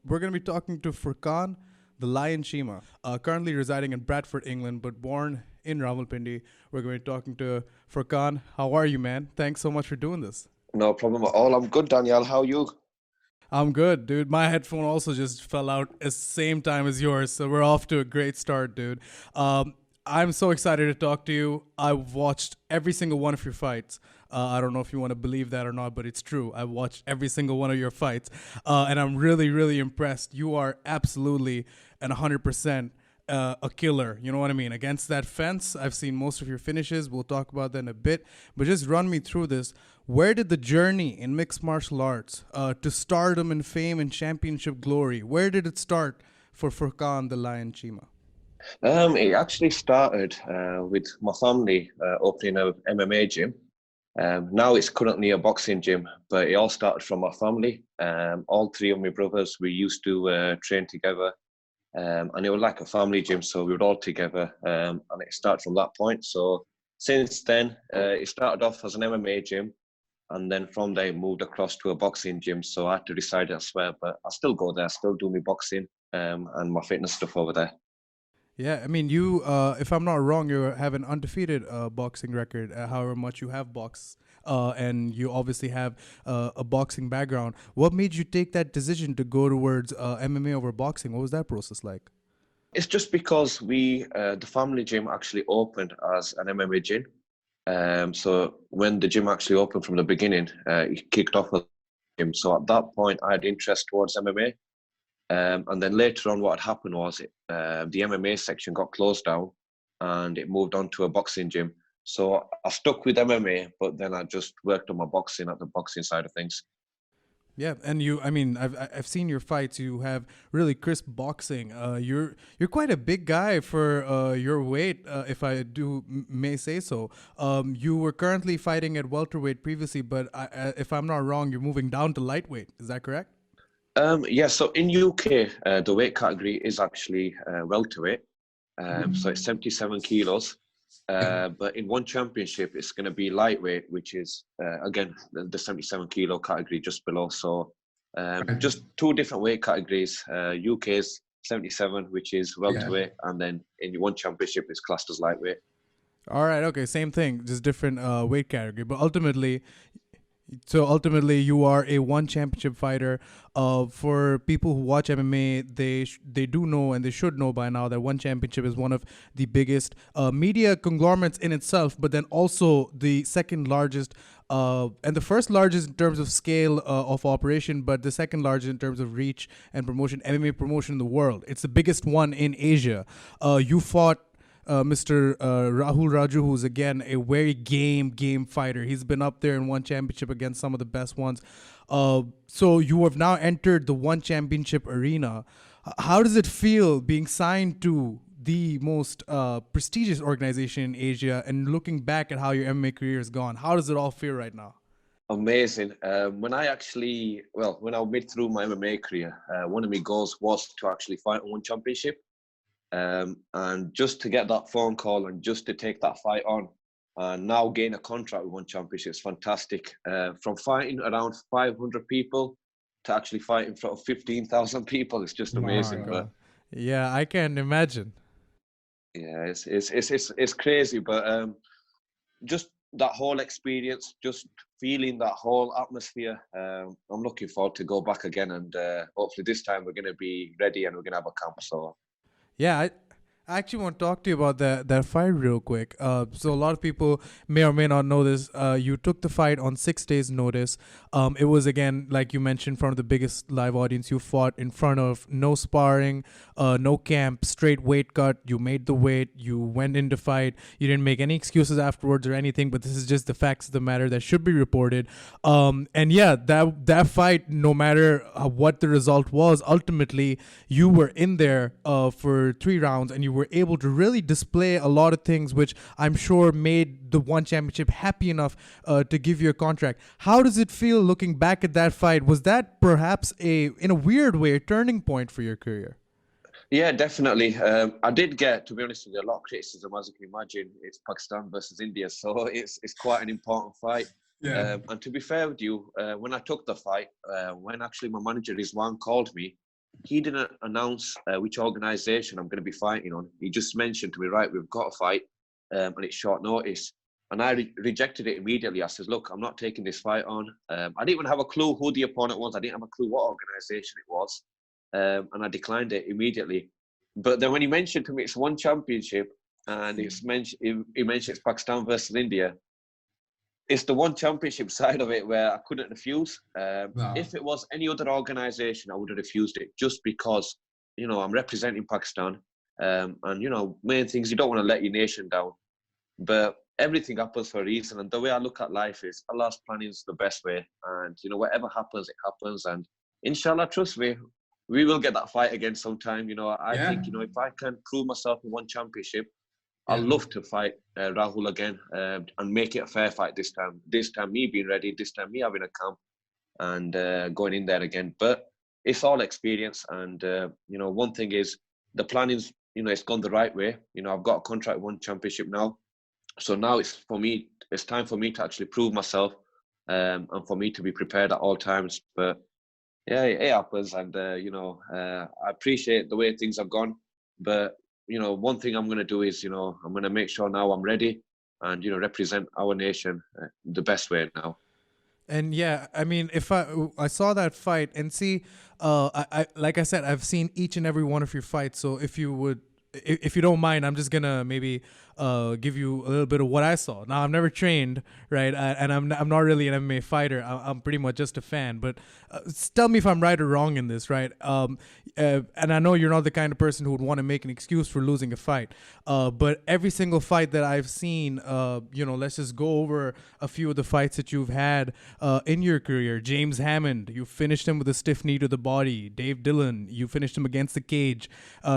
We're going to be talking to Furqan, the Lion Cheema, currently residing in Bradford, England, but born in Rawalpindi. We're going to be talking to Furqan. How are you, man? Thanks so much for doing this. No problem at all. I'm good, Danielle. How are you? I'm good, dude. My headphone also just fell out at the same time as yours, so we're off to a great start, dude. I'm so excited to talk to you. I've watched every single one of your fights. I don't know if you want to believe that or not, but it's true. I've watched every single one of your fights, and I'm really, really impressed. You are absolutely and 100% a killer. You know what I mean? Against that fence, I've seen most of your finishes. We'll talk about that in a bit. But just run me through this. Where did the journey in mixed martial arts to stardom and fame and championship glory, where did it start for Furqan the Lion Cheema? It actually started with my family opening a MMA gym. Now it's currently a boxing gym, but it all started from my family. All three of my brothers, we used to train together, and it was like a family gym, so we were all together, and it started from that point. So since then, it started off as an MMA gym, and then from there it moved across to a boxing gym. So I had to decide elsewhere, but I still go there, still do my boxing and my fitness stuff over there. Yeah, I mean, you, if I'm not wrong, you have an undefeated boxing record, however much you have boxed, and you obviously have a boxing background. What made you take that decision to go towards MMA over boxing? What was that process like? It's just because the family gym actually opened as an MMA gym. So when the gym actually opened from the beginning, it kicked off a gym. So at that point, I had interest towards MMA. And then later on, what had happened was the MMA section got closed down and it moved on to a boxing gym. So I stuck with MMA, but then I just worked on my boxing at the boxing side of things. Yeah, and you, I mean, I've seen your fights. You have really crisp boxing. You're quite a big guy for your weight, if I may say so. You were currently fighting at welterweight previously, but if I'm not wrong, you're moving down to lightweight. Is that correct? Yeah, so in UK, the weight category is actually welterweight. So it's 77 kilos. But in ONE Championship, it's going to be lightweight, which is, again, the 77 kilo category just below. So just two different weight categories. UK's 77, which is welterweight, and then in ONE Championship, it's classed as lightweight. All right, okay, same thing, just different weight category. But ultimately, you are a ONE Championship fighter. For people who watch MMA, they do know and they should know by now that ONE Championship is one of the biggest media conglomerates in itself, but then also the second largest and the first largest in terms of scale of operation, but the second largest in terms of reach and promotion, MMA promotion in the world. It's the biggest one in Asia. You fought Mr. Rahul Raju, who's again a very game fighter. He's been up there in ONE Championship against some of the best ones. So you have now entered the ONE Championship arena. How does it feel being signed to the most prestigious organization in Asia and looking back at how your MMA career has gone? How does it all feel right now? Amazing. When I made through my MMA career, one of my goals was to actually fight on ONE Championship. And just to get that phone call and just to take that fight on and now gain a contract with ONE Championship is fantastic. From fighting around 500 people to actually fighting in front of 15,000 people, it's just amazing. But yeah, I can imagine. yeah, it's crazy. But just that whole experience, just feeling that whole atmosphere, I'm looking forward to go back again, and hopefully this time we're going to be ready and we're going to have a camp. So Yeah, I actually want to talk to you about that fight real quick. So a lot of people may or may not know this. You took the fight on 6 days' notice. It was again, like you mentioned, in front of the biggest live audience. You fought in front of no sparring, no camp, straight weight cut. You made the weight. You went in to fight. You didn't make any excuses afterwards or anything. But this is just the facts of the matter that should be reported. And yeah, that fight, no matter what the result was, ultimately you were in there for 3 rounds, and you were able to really display a lot of things which I'm sure made the ONE Championship happy enough to give you a contract. How does it feel looking back at that fight? Was that perhaps in a weird way, a turning point for your career? yeah, definitely. I did get, to be honest with you, a lot of criticism. As you can imagine, it's Pakistan versus India, so it's quite an important fight. And to be fair with you, when I took the fight, when actually my manager Rizwan called me, he didn't announce which organisation I'm going to be fighting on. He just mentioned to me, right, we've got a fight, and it's short notice. And I rejected it immediately. I said, look, I'm not taking this fight on. I didn't even have a clue who the opponent was. I didn't have a clue what organisation it was. And I declined it immediately. But then when he mentioned to me it's ONE Championship, and he mentioned it's Pakistan versus India, it's the ONE Championship side of it where I couldn't refuse. Wow. If it was any other organisation, I would have refused it just because, I'm representing Pakistan. And, main things, you don't want to let your nation down. But everything happens for a reason. And the way I look at life is Allah's planning is the best way. And, whatever happens, it happens. And inshallah, trust me, we will get that fight again sometime. I think, if I can prove myself in ONE Championship, I'd love to fight Rahul again and make it a fair fight this time. This time, me being ready. This time, me having a camp and going in there again. But it's all experience. And, one thing is the planning's, it's gone the right way. I've got a contract with ONE Championship now. So now it's time for me to actually prove myself and for me to be prepared at all times. But yeah, it happens. And, I appreciate the way things have gone. But, one thing I'm going to do is, I'm going to make sure now I'm ready and, represent our nation the best way now. And yeah, I mean, if I saw that fight and see, I like I said, I've seen each and every one of your fights. So if you don't mind, I'm just gonna maybe give you a little bit of what I saw. Now, I've never trained, right? And I'm not really an MMA fighter. I'm pretty much just a fan. But tell me if I'm right or wrong in this, right? And I know you're not the kind of person who would want to make an excuse for losing a fight. But every single fight that I've seen, let's just go over a few of the fights that you've had in your career. James Hammond, you finished him with a stiff knee to the body. Dave Dillon, you finished him against the cage.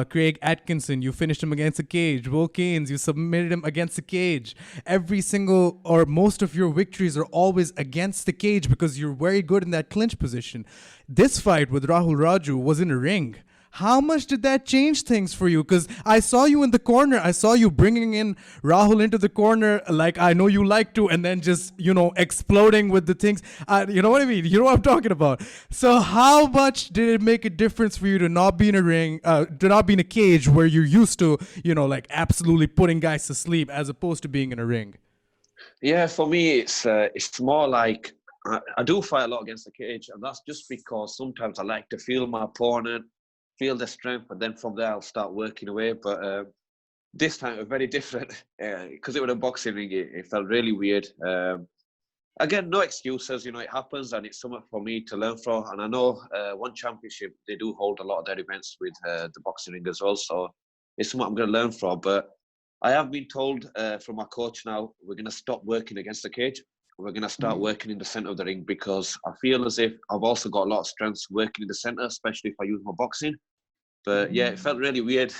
Craig Atkinson, you finished him against the cage. Will Keynes, you submitted him against the cage. Every single or most of your victories are always against the cage because you're very good in that clinch position. This fight with Rahul Raju was in a ring. How much did that change things for you? Because I saw you in the corner. I saw you bringing in Rahul into the corner like I know you like to, and then just, exploding with the things. You know what I mean? You know what I'm talking about. So how much did it make a difference for you to not be in a ring, to not be in a cage where you're used to, absolutely putting guys to sleep as opposed to being in a ring? Yeah, for me, it's more like I do fight a lot against the cage, and that's just because sometimes I like to feel my opponent, feel the strength, and then from there I'll start working away. But this time it was very different because it was a boxing ring. It felt really weird. Again, no excuses. It happens, and it's something for me to learn from. And I know ONE Championship, they do hold a lot of their events with the boxing ring as well. So it's something I'm going to learn from. But I have been told from my coach now, we're going to stop working against the cage. We're going to start working in the centre of the ring because I feel as if I've also got a lot of strengths working in the centre, especially if I use my boxing. But yeah, it felt really weird,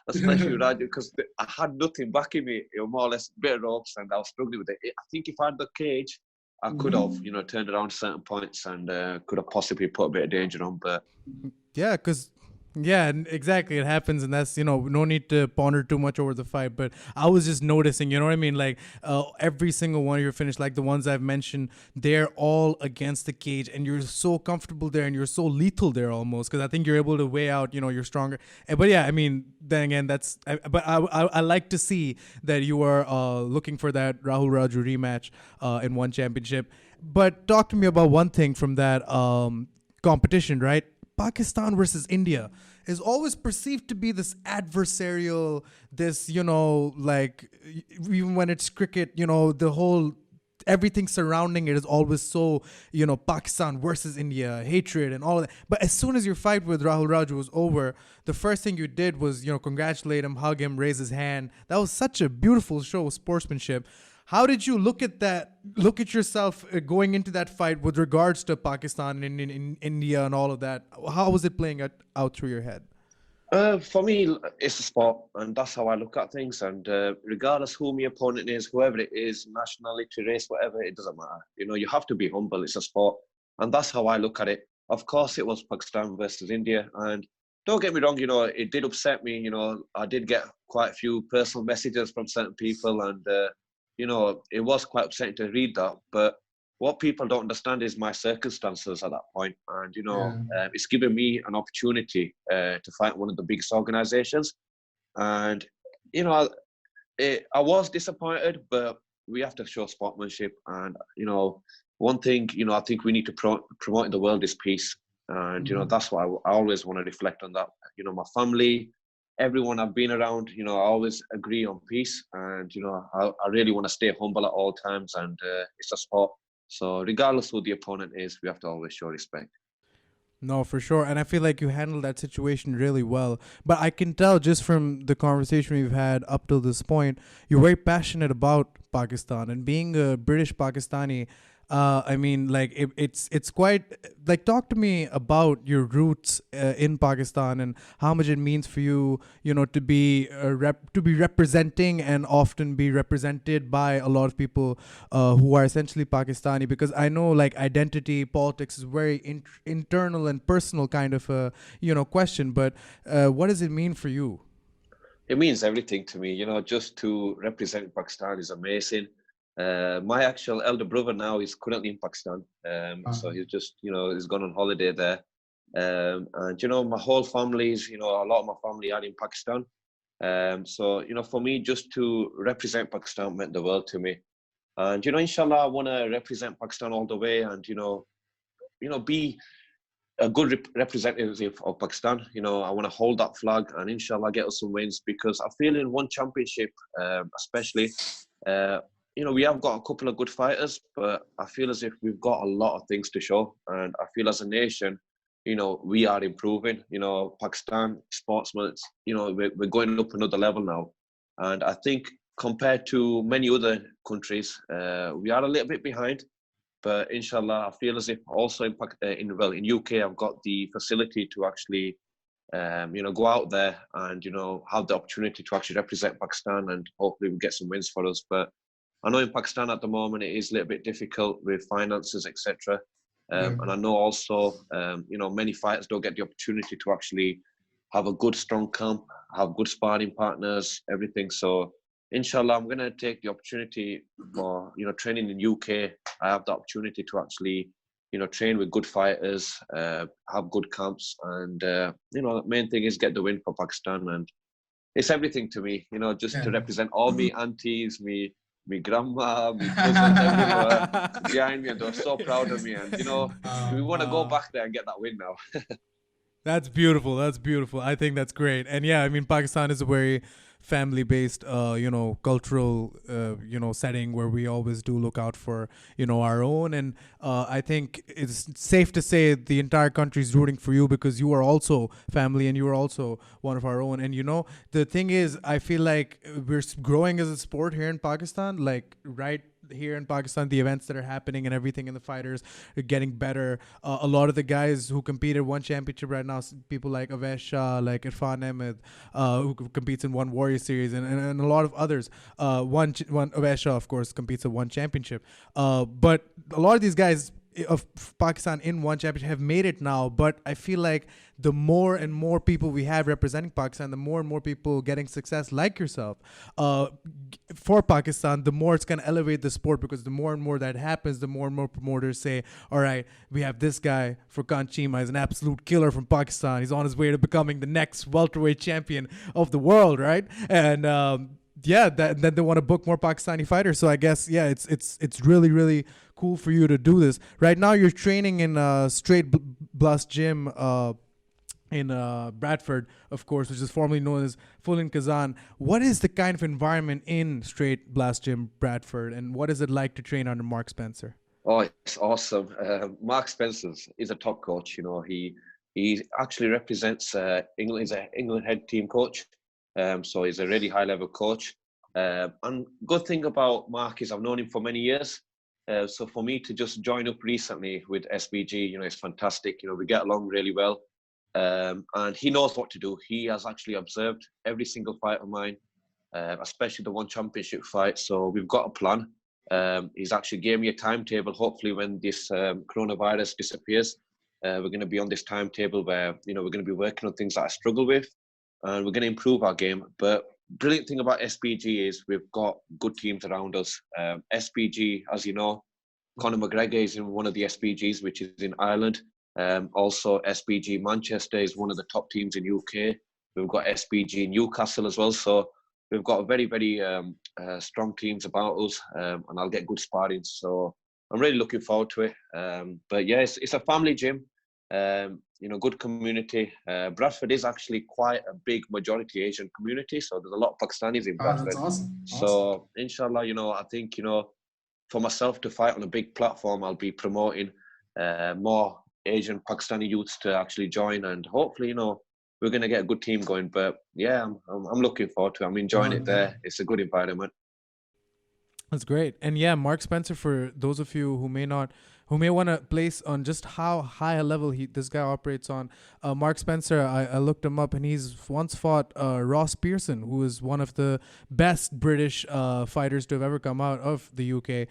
especially with Raju, because I had nothing backing me. More or less a bit of ropes, and I was struggling with it. I think if I had the cage, I could have, turned around certain points and could have possibly put a bit of danger on. But yeah, because yeah, exactly. It happens, and that's, no need to ponder too much over the fight. But I was just noticing, you know what I mean? Like every single one of your finish, like the ones I've mentioned, they're all against the cage, and you're so comfortable there, and you're so lethal there almost, because I think you're able to weigh out, you're stronger. But yeah, I mean, then again, but I like to see that you are looking for that Rahul Raju rematch in ONE Championship. But talk to me about one thing from that competition, right? Pakistan versus India is always perceived to be this adversarial, this, like even when it's cricket, the whole everything surrounding it is always so, Pakistan versus India, hatred and all of that. But as soon as your fight with Rahul Raju was over, the first thing you did was, congratulate him, hug him, raise his hand. That was such a beautiful show of sportsmanship. How did you look at that? Look at yourself going into that fight with regards to Pakistan and in India and all of that. How was it playing out through your head? For me, it's a sport, and that's how I look at things. And regardless who my opponent is, whoever it is, nationality, race, whatever, it doesn't matter. You have to be humble. It's a sport, and that's how I look at it. Of course, it was Pakistan versus India, and don't get me wrong. It did upset me. I did get quite a few personal messages from certain people, and it was quite upsetting to read that. But what people don't understand is my circumstances at that point. And, Yeah. it's given me an opportunity to fight one of the biggest organizations. And, I was disappointed, but we have to show sportsmanship. And, one thing, I think we need to promote in the world is peace. And, that's what I always want to reflect on that. My family, everyone I've been around, I always agree on peace. And, I really want to stay humble at all times. And it's a sport. So regardless who the opponent is, we have to always show respect. No, for sure. And I feel like you handled that situation really well. But I can tell just from the conversation we've had up till this point, you're very passionate about Pakistan. And being a British Pakistani, I mean, like it's quite like, talk to me about your roots in Pakistan and how much it means for you, to be to be representing and often be represented by a lot of people who are essentially Pakistani. Because I know like identity politics is very internal and personal kind of a question. But what does it mean for you? It means everything to me. Just to represent Pakistan is amazing. My actual elder brother now is currently in Pakistan. So he's just, he's gone on holiday there. And, my whole family is, a lot of my family are in Pakistan. So, for me, just to represent Pakistan meant the world to me. And, inshallah, I want to represent Pakistan all the way and, be a good representative of Pakistan. I want to hold that flag and inshallah get us some wins, because I feel in ONE Championship, especially, we have got a couple of good fighters, but I feel as if we've got a lot of things to show. And I feel as a nation, we are improving. Pakistan sportsmen, we're going up another level now. And I think compared to many other countries, we are a little bit behind. But inshallah, I feel as if also in UK, I've got the facility to actually, go out there and, have the opportunity to actually represent Pakistan, and hopefully we get some wins for us. But I know in Pakistan at the moment, it is a little bit difficult with finances, etc. And I know also, many fighters don't get the opportunity to actually have a good, strong camp, have good sparring partners, everything. So inshallah, I'm going to take the opportunity for, training in UK. I have the opportunity to actually, train with good fighters, have good camps. And, the main thing is get the win for Pakistan. And it's everything to me, just to represent all me aunties, me grandma, me cousins everywhere behind me. And they're so proud of me. And, we want to go back there and get that win now. That's beautiful. That's beautiful. I think that's great. And yeah, I mean, Pakistan is a very family-based, cultural, setting where we always do look out for, our own. And I think it's safe to say the entire country is rooting for you, because you are also family and you are also one of our own. And, the thing is, I feel like we're growing as a sport here in Pakistan, like right here in Pakistan, the events that are happening and everything, and the fighters are getting better. A lot of the guys who competed ONE Championship right now, people like Avesh Shah, like Irfan Ahmed, who competes in ONE Warrior Series, and a lot of others. One Avesh Shah, of course, competes at ONE Championship. But a lot of these guys of Pakistan in ONE Championship have made it now. But I feel like the more and more people we have representing Pakistan, the more and more people getting success like yourself for Pakistan, the more it's going to elevate the sport, because the more and more that happens, the more and more promoters say, all right, we have this guy, Furqan Cheema, is an absolute killer from Pakistan. He's on his way to becoming the next welterweight champion of the world, right? And then they want to book more Pakistani fighters. So I guess, it's really, really cool for you to do this. Right now you're training in Straight Blast Gym in Bradford, of course, which is formerly known as Full Kazan. What is the kind of environment in Straight Blast Gym Bradford, and what is it like to train under Mark Spencer? Oh, it's awesome. Mark Spencer is a top coach. He actually represents England. He's an England head team coach. So he's a really high level coach. And good thing about Mark is I've known him for many years. So for me to just join up recently with SBG, it's fantastic. We get along really well. And he knows what to do. He has actually observed every single fight of mine, especially the ONE Championship fight. So we've got a plan. He's actually gave me a timetable. Hopefully when this coronavirus disappears, we're going to be on this timetable where, we're going to be working on things that I struggle with, and we're going to improve our game. But brilliant thing about SBG is we've got good teams around us. SBG, as you know, Conor McGregor is in one of the SBGs, which is in Ireland. Also, SBG Manchester is one of the top teams in UK. We've got SBG Newcastle as well. So we've got very, very strong teams about us, and I'll get good sparring. So I'm really looking forward to it. But yeah, it's a family gym. Good community. Bradford is actually quite a big majority Asian community, so there's a lot of Pakistanis in Bradford. That's awesome. So inshallah, I think for myself to fight on a big platform, I'll be promoting more Asian Pakistani youths to actually join, and hopefully, we're going to get a good team going. But yeah, I'm looking forward to it. I'm enjoying it there. It's a good environment. That's great. And yeah, Mark Spencer, for those of you who may want to place on just how high a level this guy operates on, Mark Spencer, I looked him up, and he's once fought Ross Pearson, who is one of the best British fighters to have ever come out of the UK.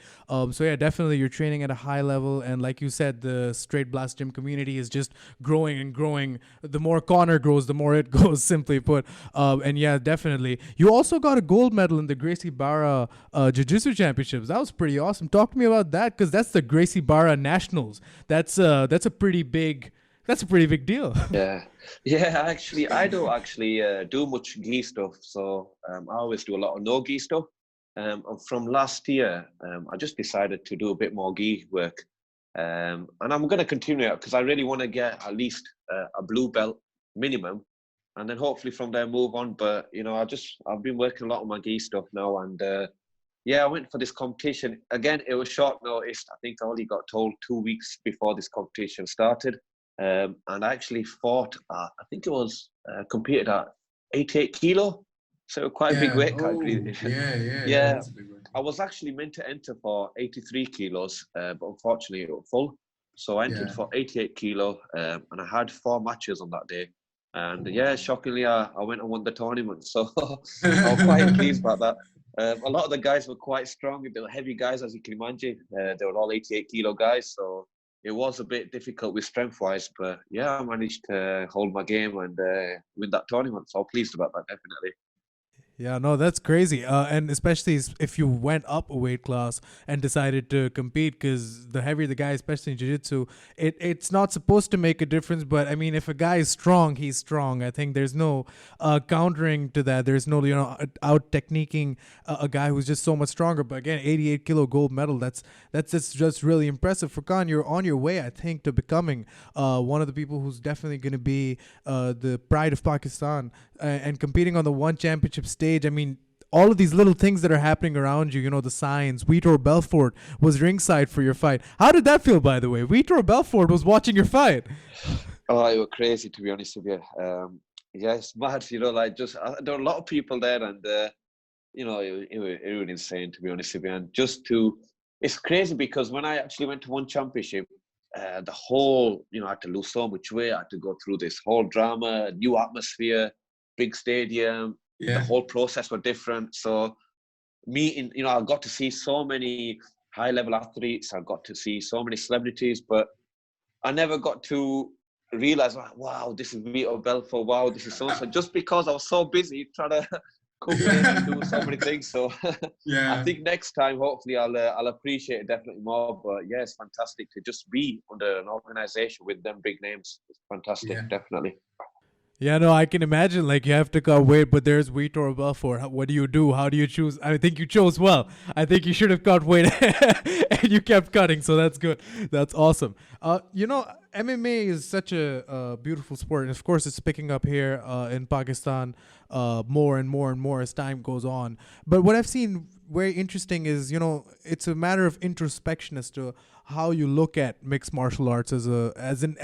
So yeah, definitely you're training at a high level, and like you said, the Straight Blast Gym community is just growing and growing. The more Connor grows, the more it goes, simply put. And yeah, definitely. You also got a gold medal in the Gracie Barra Jiu-Jitsu Championships. That was pretty awesome. Talk to me about that, because that's the Gracie Barra Nationals. That's a pretty big deal. Actually, I don't actually do much gi stuff, so I always do a lot of no gi stuff. And from last year, I just decided to do a bit more gi work, and I'm going to continue it because I really want to get at least a blue belt minimum, and then hopefully from there move on. But I've been working a lot on my gi stuff now, and I went for this competition. Again, it was short notice. I think I only got told 2 weeks before this competition started. And I actually fought, I think it was competed at 88 kilo. So quite a big weight category. Yeah. That's a big weight. I was actually meant to enter for 83 kilos, but unfortunately it was full. So I entered for 88 kilo, and I had 4 matches on that day. And shockingly, I went and won the tournament. So I was quite pleased about that. A lot of the guys were quite strong. They were heavy guys, as you can imagine. They were all 88 kilo guys. So it was a bit difficult with strength-wise. But yeah, I managed to hold my game and win that tournament. So I'm pleased about that, definitely. Yeah, no, that's crazy. And especially if you went up a weight class and decided to compete, because the heavier the guy, especially in jiu-jitsu, it's not supposed to make a difference. But I mean, if a guy is strong, he's strong. I think there's no countering to that. There's no, out techniquing a guy who's just so much stronger. But again, 88 kilo gold medal, that's just really impressive. Furqan, you're on your way, I think, to becoming one of the people who's definitely going to be the pride of Pakistan and competing on the ONE Championship stage. I mean, all of these little things that are happening around you, the signs. Vitor Belfort was ringside for your fight. How did that feel, by the way? Vitor Belfort was watching your fight. Oh, it was crazy, to be honest with you. It's mad, there were a lot of people there, and it was insane, to be honest with you. And it's crazy because when I actually went to ONE Championship, the whole, I had to lose so much weight. I had to go through this whole drama, new atmosphere, big stadium. The whole process was different. So meeting, I got to see so many high-level athletes. I got to see so many celebrities, but I never got to realize, wow, this is Vitor Belfort. Wow, this is so-and-so. Just because I was so busy trying to cook and do so many things. So I think next time, hopefully, I'll appreciate it definitely more. But yeah, it's fantastic to just be under an organization with them big names. It's fantastic, definitely. Yeah, no, I can imagine, you have to cut weight, but there's Vitor Belfort. What do you do? How do you choose? I think you chose well. I think you should have cut weight, and you kept cutting, so that's good. That's awesome. MMA is such a beautiful sport, and of course it's picking up here in Pakistan more and more and more as time goes on. But what I've seen very interesting is, it's a matter of introspection as to how you look at mixed martial arts as an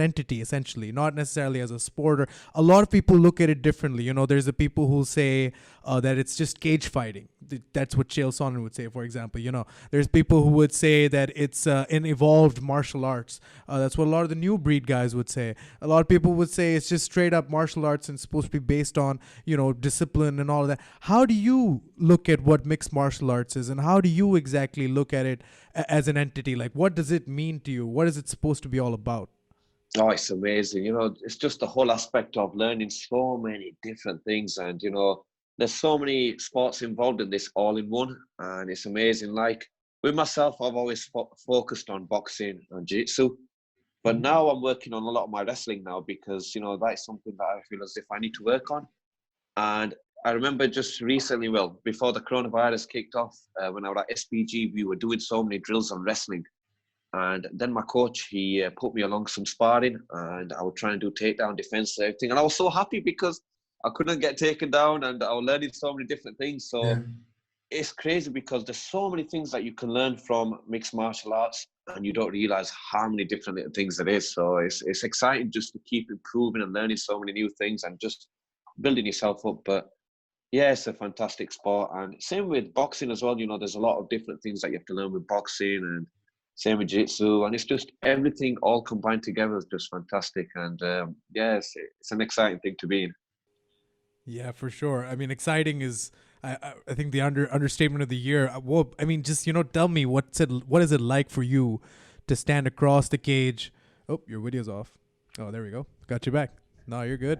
entity, essentially, not necessarily as a sport. Or a lot of people look at it differently. There's the people who say that it's just cage fighting. That's what Chael Sonnen would say, for example. There's people who would say that it's an evolved martial arts. That's what a lot of the new breed guys would say. A lot of people would say it's just straight up martial arts and supposed to be based on, discipline and all of that. How do you look at what mixed martial arts is, and how do you exactly look at it as an entity? What does it mean to you? What is it supposed to be all about? Oh, it's amazing. It's just the whole aspect of learning so many different things. And, there's so many sports involved in this all in one. And it's amazing. with myself, I've always focused on boxing and jiu-jitsu. But now I'm working on a lot of my wrestling now because, that's something that I feel as if I need to work on. And I remember just recently, well, before the coronavirus kicked off, when I was at SPG, we were doing so many drills on wrestling. And then my coach, he put me along some sparring and I would try and do takedown defense and everything. And I was so happy because I couldn't get taken down and I was learning so many different things. So it's crazy because there's so many things that you can learn from mixed martial arts and you don't realize how many different little things there is. So it's exciting just to keep improving and learning so many new things and just building yourself up. But yeah, it's a fantastic sport. And same with boxing as well. There's a lot of different things that you have to learn with boxing and same with jiu-jitsu. And it's just everything all combined together is just fantastic. And it's an exciting thing to be in. Yeah, for sure. I mean, exciting is, I think, the understatement of the year. Well, I mean, just, tell me what is it like for you to stand across the cage? Oh, your video's off. Oh, there we go. Got you back. No, you're good.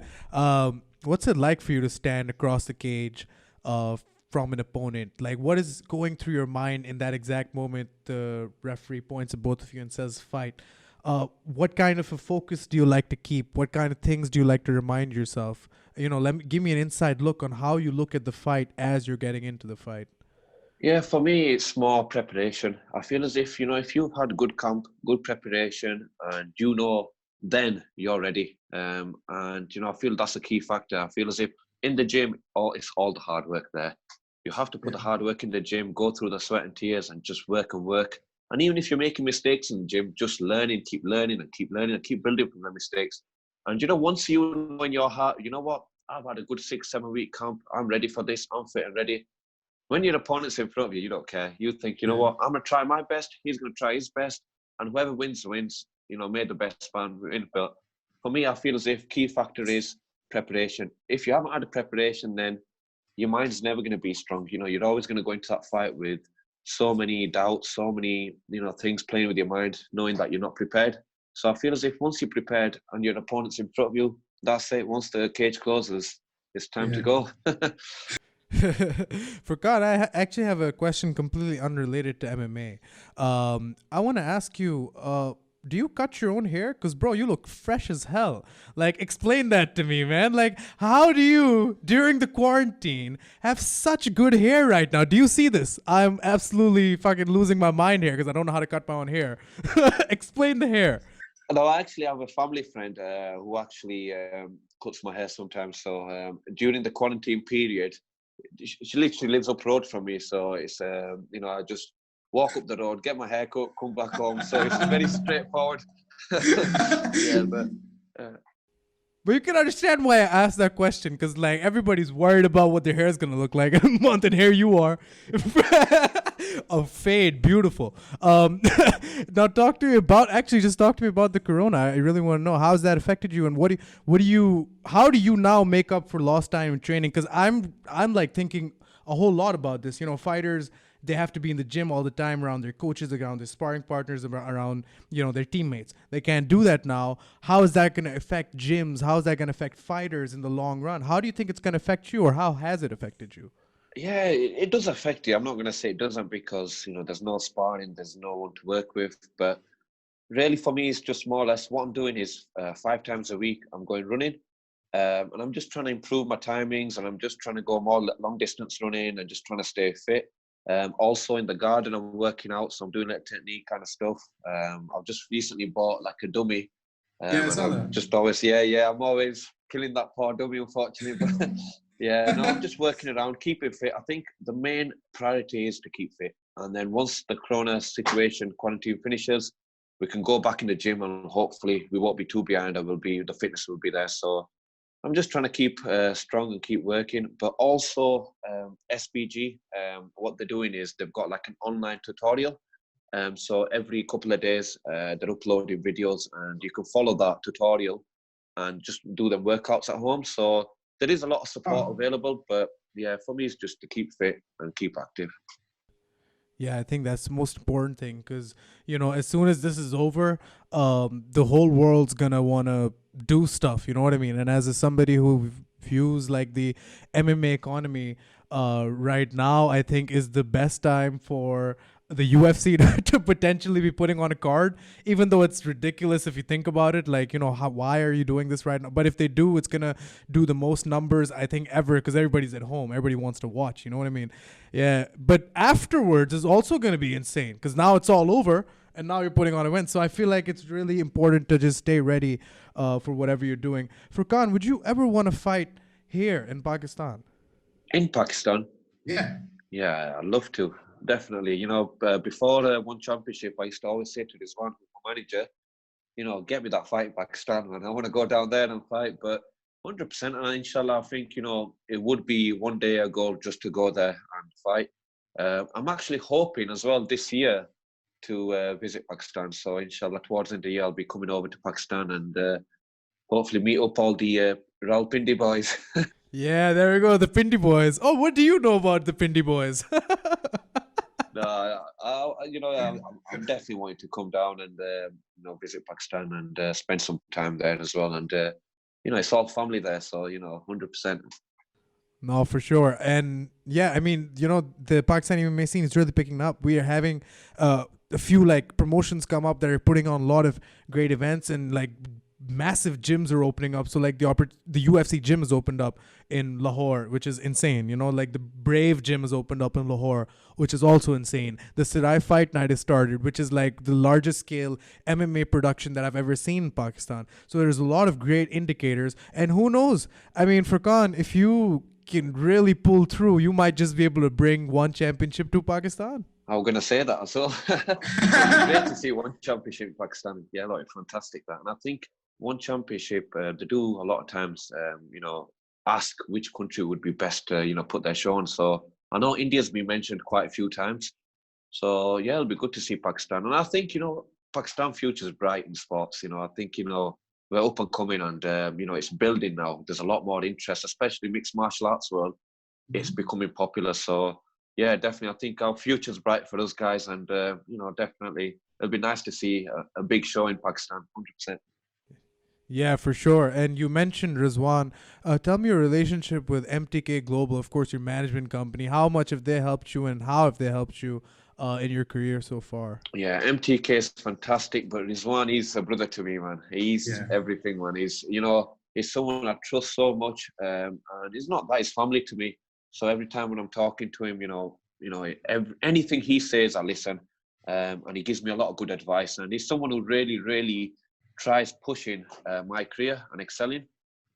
What's it like for you to stand across the cage from an opponent? Like, what is going through your mind in that exact moment? The referee points at both of you and says, fight. What kind of a focus do you like to keep? What kind of things do you like to remind yourself? Give me an inside look on how you look at the fight as you're getting into the fight. Yeah, for me, it's more preparation. I feel as if, if you've had good camp, good preparation, and then you're ready. I feel that's a key factor. I feel as if in the gym, it's all the hard work there. You have to put the hard work in the gym, go through the sweat and tears and just work and work. And even if you're making mistakes in the gym, just keep learning and keep building from the mistakes. And, once you know in your heart, you know what, I've had a good 6-7 week camp. I'm ready for this. I'm fit and ready. When your opponent's in front of you, you don't care. You think, you know what, I'm going to try my best. He's going to try his best. And whoever wins, wins. May the best man win. But for me, I feel as if key factor is preparation. If you haven't had a preparation, then your mind's never going to be strong. You're always going to go into that fight with so many doubts, so many, things playing with your mind, knowing that you're not prepared. So I feel as if once you're prepared and your opponent's in front of you, that's it. Once the cage closes, it's time to go. Furqan, I actually have a question completely unrelated to MMA. I want to ask you, do you cut your own hair? Because, bro, you look fresh as hell. Like, explain that to me, man. Like, how do you, during the quarantine, have such good hair right now? Do you see this? I'm absolutely fucking losing my mind here because I don't know how to cut my own hair. Explain the hair. No, I actually have a family friend who actually cuts my hair sometimes. So during the quarantine period, she literally lives up road from me. So it's, I just walk up the road, get my hair cut, come back home. So it's very straightforward. But you can understand why I asked that question, because like everybody's worried about what their hair is gonna look like in a month, and here you are, a fade, beautiful. Now talk to me about the corona. I really want to know how has that affected you, and how do you now make up for lost time in training? Because I'm like thinking a whole lot about this. Fighters, they have to be in the gym all the time around their coaches, around their sparring partners, around, their teammates. They can't do that now. How is that going to affect gyms? How is that going to affect fighters in the long run? How do you think it's going to affect you, or how has it affected you? Yeah, it does affect you. I'm not going to say it doesn't because, there's no sparring, there's no one to work with. But really for me, it's just more or less what I'm doing is 5 times a week, I'm going running. And I'm just trying to improve my timings, and I'm just trying to go more long distance running and just trying to stay fit. Also in the garden, I'm working out, so I'm doing that technique kind of stuff. I've just recently bought like a dummy. I'm always killing that poor dummy, unfortunately. But I'm just working around, keeping fit. I think the main priority is to keep fit. And then once the corona situation, quarantine finishes, we can go back in the gym, and hopefully we won't be too behind, and the fitness will be there. So I'm just trying to keep strong and keep working. But also SPG, what they're doing is they've got like an online tutorial. So every couple of days, they're uploading videos, and you can follow that tutorial and just do them workouts at home. So there is a lot of support available. But yeah, for me, it's just to keep fit and keep active. Yeah, I think that's the most important thing, because, as soon as this is over, the whole world's going to want to do stuff, you know what I mean? And as somebody who views like the MMA economy right now, I think is the best time for the UFC to potentially be putting on a card, even though it's ridiculous if you think about it. Like, why are you doing this right now? But if they do, it's gonna do the most numbers I think ever, because everybody's at home, everybody wants to watch. You know what I mean? Yeah. But afterwards is also gonna be insane, because now it's all over. And now you're putting on events. So I feel like it's really important to just stay ready for whatever you're doing. Furqan, would you ever want to fight here in Pakistan? In Pakistan? Yeah. Yeah, I'd love to. Definitely. Before ONE Championship, I used to always say to this one manager, get me that fight in Pakistan, man. I want to go down there and fight. But 100%, and inshallah, I think, it would be one day a goal just to go there and fight. I'm actually hoping as well this year to visit Pakistan. So inshallah, towards the end of the year, I'll be coming over to Pakistan and hopefully meet up all the Rawalpindi boys. Yeah, there we go, the Pindi boys. Oh, what do you know about the Pindi boys? No, I'm definitely wanting to come down and visit Pakistan and spend some time there as well. And it's all family there, so 100%. No, for sure. And yeah, I mean, the Pakistani MMA scene is really picking up. We are having a few like promotions come up that are putting on a lot of great events, and like massive gyms are opening up. So like the UFC gym has opened up in Lahore, which is insane. Like the Brave gym has opened up in Lahore, which is also insane. The Sarai Fight Night has started, which is like the largest scale MMA production that I've ever seen in Pakistan. So there's a lot of great indicators, and who knows? I mean, Furqan, if you can really pull through, you might just be able to bring ONE Championship to Pakistan. I was going to say that as well. It's great to see ONE Championship in Pakistan. Yeah, it's fantastic that. And I think ONE Championship, they do a lot of times, ask which country would be best to, put their show on. So I know India's been mentioned quite a few times. So yeah, it'll be good to see Pakistan. And I think, Pakistan future is bright in sports. I think, we're up and coming and, it's building now. There's a lot more interest, especially mixed martial arts world. It's becoming popular. So yeah, definitely. I think our future's bright for us guys. And, definitely it'll be nice to see a big show in Pakistan, 100%. Yeah, for sure. And you mentioned Rizwan. Tell me your relationship with MTK Global, of course, your management company. How much have they helped you, and how have they helped you in your career so far? Yeah, MTK is fantastic, but Rizwan, he's a brother to me, man. He's everything, man. He's someone I trust so much, and it's not that he's family to me. So every time when I'm talking to him, anything he says, I listen, and he gives me a lot of good advice. And he's someone who really, really tries pushing my career and excelling.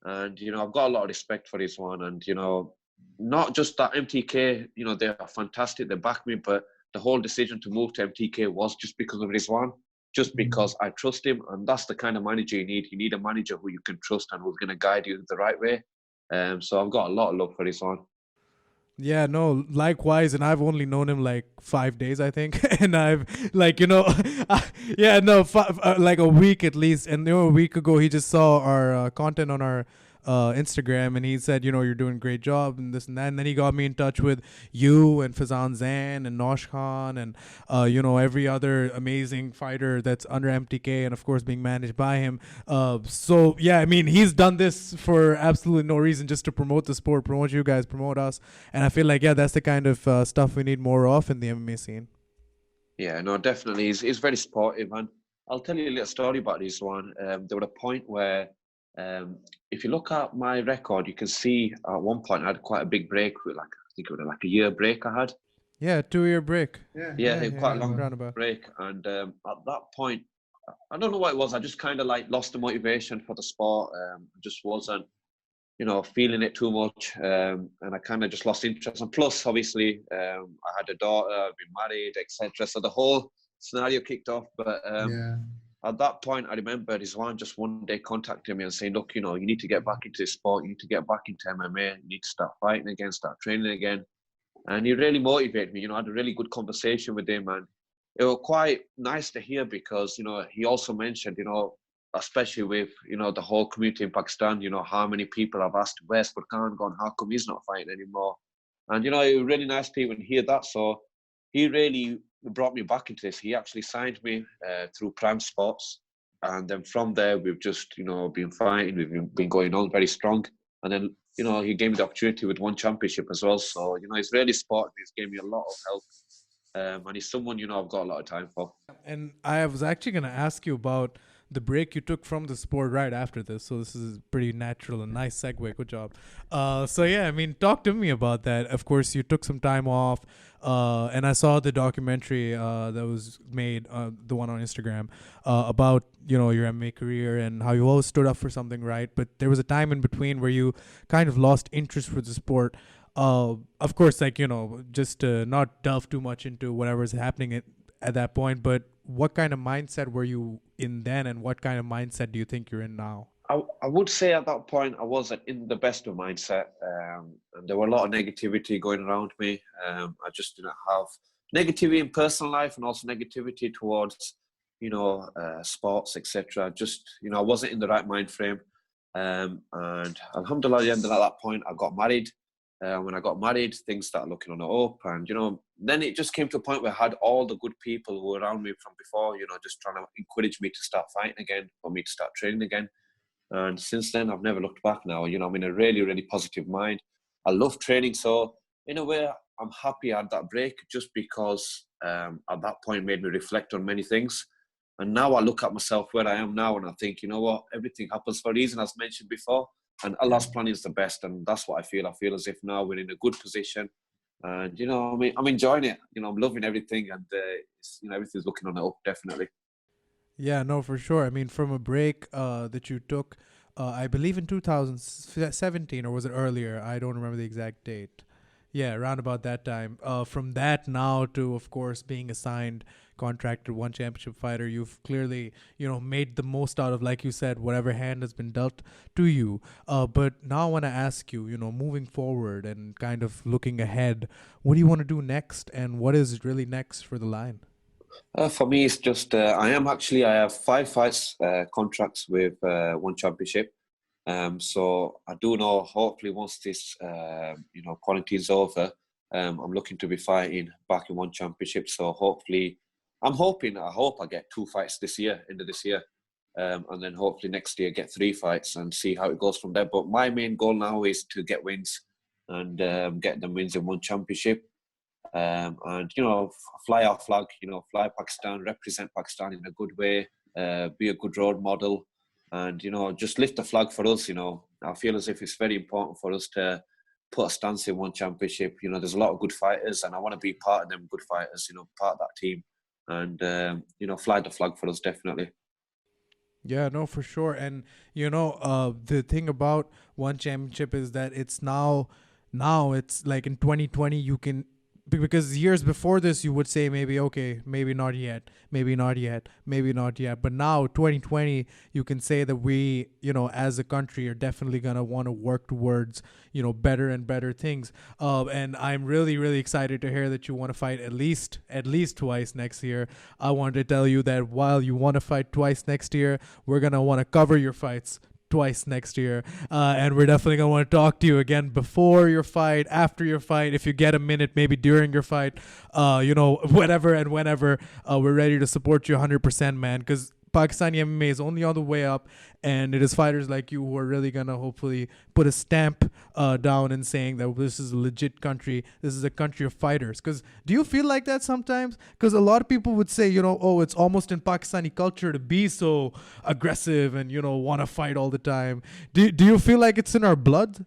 And, I've got a lot of respect for Rizwan. And, not just that MTK, they are fantastic, they back me, but the whole decision to move to MTK was just because of Rizwan, just because I trust him. And that's the kind of manager you need. You need a manager who you can trust and who's going to guide you the right way. So I've got a lot of love for Rizwan. Yeah, no, likewise. And I've only known him like 5 days, I think. And I've like, like a week at least. And a week ago, he just saw our content on our Instagram, and he said, you're doing a great job and this and that. And then he got me in touch with you and Fazan Zain and Nosh Khan and, every other amazing fighter that's under MTK and, of course, being managed by him. So, yeah, I mean, he's done this for absolutely no reason, just to promote the sport, promote you guys, promote us. And I feel like, yeah, that's the kind of stuff we need more of in the MMA scene. Yeah, no, definitely. He's very supportive. And I'll tell you a little story about this one. There was a point where, if you look at my record, you can see at one point I had quite a big break with I think it was like a year break I had. Yeah, 2-year break. Yeah, quite a long break. And at that point, I don't know what it was. I just kind of lost the motivation for the sport. I just wasn't, feeling it too much. And I kind of just lost interest. And plus, obviously, I had a daughter, I've been married, etc. So the whole scenario kicked off. But at that point, I remember Rizwan just one day contacted me and saying, look, you need to get back into this sport. You need to get back into MMA. You need to start fighting again, start training again. And he really motivated me. I had a really good conversation with him. And it was quite nice to hear because, he also mentioned, especially with, the whole community in Pakistan, how many people have asked, where's Furqan gone? How come he's not fighting anymore? And, it was really nice to even hear that. So he really brought me back into this. He actually signed me through Prime Sports. And then from there, we've just, been fighting. We've been going on very strong. And then, he gave me the opportunity with ONE Championship as well. So, he's really supported me. He's gave me a lot of help. and he's someone, I've got a lot of time for. And I was actually going to ask you about the break you took from the sport right after this. So this is pretty natural and nice segue. Good job. So yeah, I mean, talk to me about that. Of course, you took some time off, and I saw the documentary that was made, the one on Instagram, about your MMA career and how you always stood up for something right. But there was a time in between where you kind of lost interest for the sport. Of course, like just to not delve too much into whatever's happening at that point, but what kind of mindset were you in then, and what kind of mindset do you think you're in now? I would say at that point I wasn't in the best of mindset, and there were a lot of negativity going around me. I just didn't have negativity in personal life, and also negativity towards sports, etc. Just I wasn't in the right mind frame, and alhamdulillah, at that point I got married. When I got married, things started looking on the up, and then it just came to a point where I had all the good people who were around me from before, just trying to encourage me to start fighting again, for me to start training again. And since then, I've never looked back now. I'm in a really, really positive mind. I love training, so in a way, I'm happy I had that break, just because at that point made me reflect on many things. And now I look at myself where I am now, and I think, you know what, everything happens for a reason, as mentioned before. And Allah's plan is the best, and that's what I feel. I feel as if now we're in a good position, and I'm enjoying it. I'm loving everything, and everything's looking on the up, definitely. Yeah, no, for sure. I mean, from a break that you took, I believe in 2017, or was it earlier? I don't remember the exact date. Yeah, around about that time. From that now to, of course, being assigned contracted one championship fighter, you've clearly, made the most out of, like you said, whatever hand has been dealt to you. But now I want to ask you, moving forward and kind of looking ahead, what do you want to do next, and what is really next for the line? For me, it's just I have 5 fights contracts with ONE Championship. So I do know, hopefully once this quarantine's over, I'm looking to be fighting back in ONE Championship. So hopefully, I hope I get 2 fights this year, end of this year, and then hopefully next year get 3 fights and see how it goes from there. But my main goal now is to get wins and get them wins in ONE Championship. And fly our flag, fly Pakistan, represent Pakistan in a good way, be a good role model, and just lift the flag for us. I feel as if it's very important for us to put a stance in ONE Championship. There's a lot of good fighters, and I want to be part of them good fighters. Part of that team, and fly the flag for us, definitely. Yeah, no, for sure. And the thing about ONE Championship is that it's now it's like in 2020 you can, because years before this you would say maybe okay, maybe not yet, maybe not yet, maybe not yet, but now 2020 you can say that we, as a country, are definitely going to want to work towards better and better things. And I'm really, really excited to hear that you want to fight at least twice next year. I want to tell you that while you want to fight twice next year, we're going to want to cover your fights twice next year, and we're definitely going to want to talk to you again before your fight, after your fight, if you get a minute, maybe during your fight, whatever and whenever. We're ready to support you 100%, man, because Pakistani MMA is only on the way up, and it is fighters like you who are really gonna hopefully put a stamp down in saying that this is a legit country. This is a country of fighters. Because do you feel like that sometimes? Because a lot of people would say, oh, it's almost in Pakistani culture to be so aggressive and want to fight all the time. Do you feel like it's in our blood?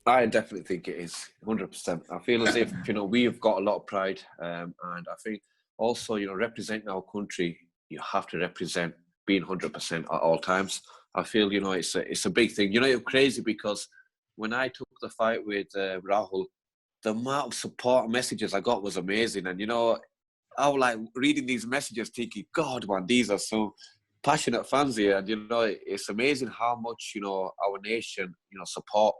I definitely think it is 100%. I feel as if we've got a lot of pride, and I think also representing our country, you have to represent being 100% at all times. I feel it's a big thing. It's crazy because when I took the fight with Rahul, the amount of support messages I got was amazing, and I was like reading these messages, thinking, God, man, these are so passionate fans here, and it's amazing how much our nation support.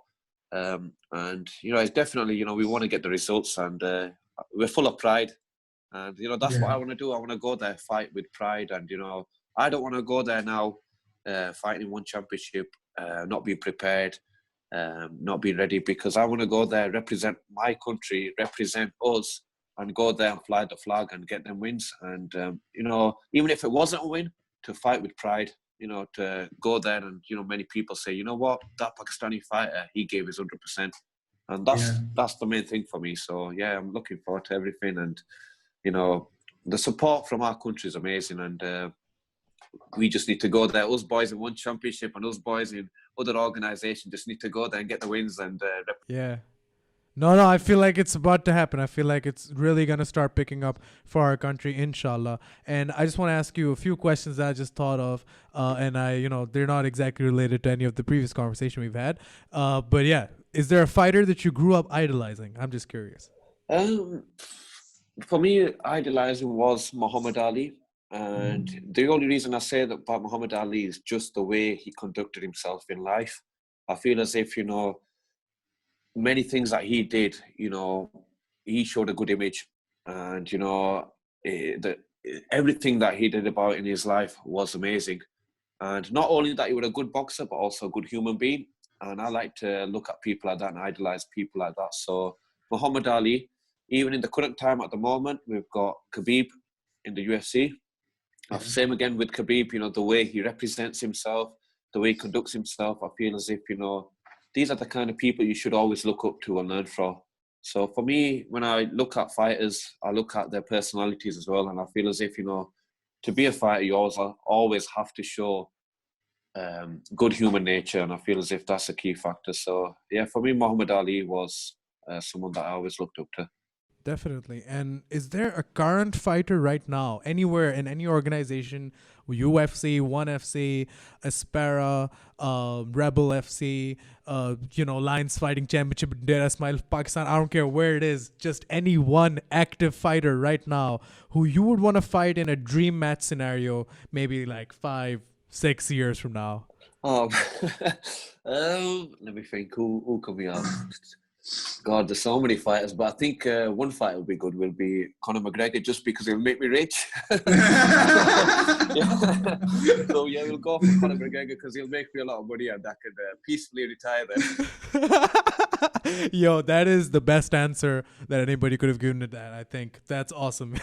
And it's definitely we want to get the results, and we're full of pride, and that's what I Yeah. want to do. I want to go there, fight with pride, and I don't want to go there now fighting in ONE Championship, not being prepared, not being ready, because I want to go there, represent my country, represent us, and go there and fly the flag and get them wins. And even if it wasn't a win, to fight with pride, to go there and many people say, you know what, that Pakistani fighter, he gave his 100%, and Yeah. that's the main thing for me. So yeah, I'm looking forward to everything, and the support from our country is amazing, and we just need to go there. Us boys in ONE Championship and us boys in other organisations just need to go there and get the wins. And yeah. No, I feel like it's about to happen. I feel like it's really going to start picking up for our country, inshallah. And I just want to ask you a few questions that I just thought of. And they're not exactly related to any of the previous conversation we've had. But yeah, is there a fighter that you grew up idolizing? I'm just curious. For me, idolizing was Muhammad Ali. And the only reason I say that about Muhammad Ali is just the way he conducted himself in life. I feel as if, many things that he did, he showed a good image, and everything that he did about in his life was amazing. And not only that, he was a good boxer, but also a good human being. And I like to look at people like that and idolize people like that. So Muhammad Ali, even in the current time at the moment, we've got Khabib in the UFC. Same again with Khabib, the way he represents himself, the way he conducts himself. I feel as if, these are the kind of people you should always look up to and learn from. So for me, when I look at fighters, I look at their personalities as well. And I feel as if, to be a fighter, you always have to show good human nature. And I feel as if that's a key factor. So, yeah, for me, Muhammad Ali was someone that I always looked up to. Definitely. And is there a current fighter right now, anywhere in any organization, UFC, ONE FC, Aspera, Rebel FC, Lions Fighting Championship, Dera Smile, Pakistan, I don't care where it is, just any one active fighter right now who you would want to fight in a dream match scenario, maybe like 5-6 years from now? Let me think, who can we have? God, there's so many fighters, but I think one fight will be good. Will be Conor McGregor, just because he'll make me rich. So yeah, we'll go for Conor McGregor because he'll make me a lot of money, and I can peacefully retire then. Yo, that is the best answer that anybody could have given to that. I think that's awesome.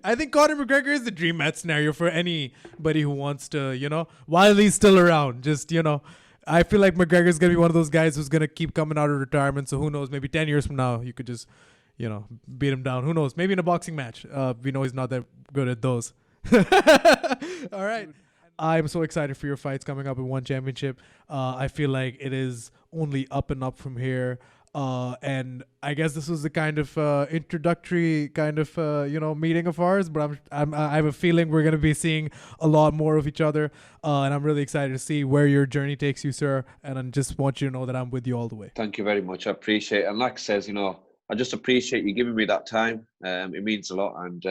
I think Conor McGregor is the dream match scenario for anybody who wants to, while he's still around, just I feel like McGregor's going to be one of those guys who's going to keep coming out of retirement. So who knows, maybe 10 years from now, you could just, beat him down. Who knows? Maybe in a boxing match. We know he's not that good at those. All right. I'm so excited for your fights coming up in ONE Championship. I feel like it is only up and up from here. And I guess this was the kind of introductory kind of meeting of ours, but I have a feeling we're going to be seeing a lot more of each other, and I'm really excited to see where your journey takes you, sir, and I just want you to know that I'm with you all the way. Thank you very much. I appreciate it. And like I says, I just appreciate you giving me that time. It means a lot, and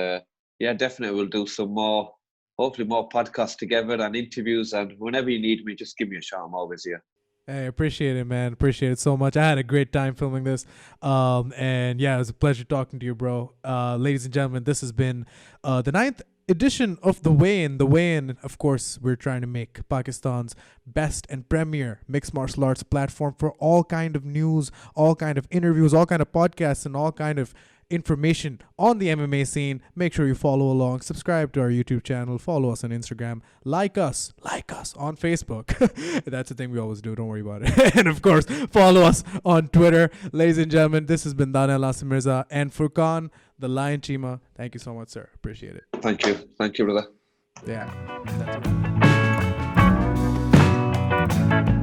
yeah, definitely we'll do some more, hopefully more podcasts together and interviews, and whenever you need me, just give me a shout. I'm always here. Hey, appreciate it, man. Appreciate it so much. I had a great time filming this. And yeah, it was a pleasure talking to you, bro. Ladies and gentlemen, this has been the 9th edition of The Weigh-In. The Weigh-In, of course, we're trying to make Pakistan's best and premier mixed martial arts platform for all kind of news, all kind of interviews, all kind of podcasts, and all kind of information on the MMA scene. Make sure you follow along, subscribe to our YouTube channel, follow us on Instagram, like us on Facebook. That's the thing we always do, don't worry about it. And of course, follow us on Twitter. Ladies and gentlemen, this has been Dana Lasim Mirza and Furqan, the Lion Cheema. Thank you so much, sir. Appreciate it. Thank you, brother. Yeah, that's right.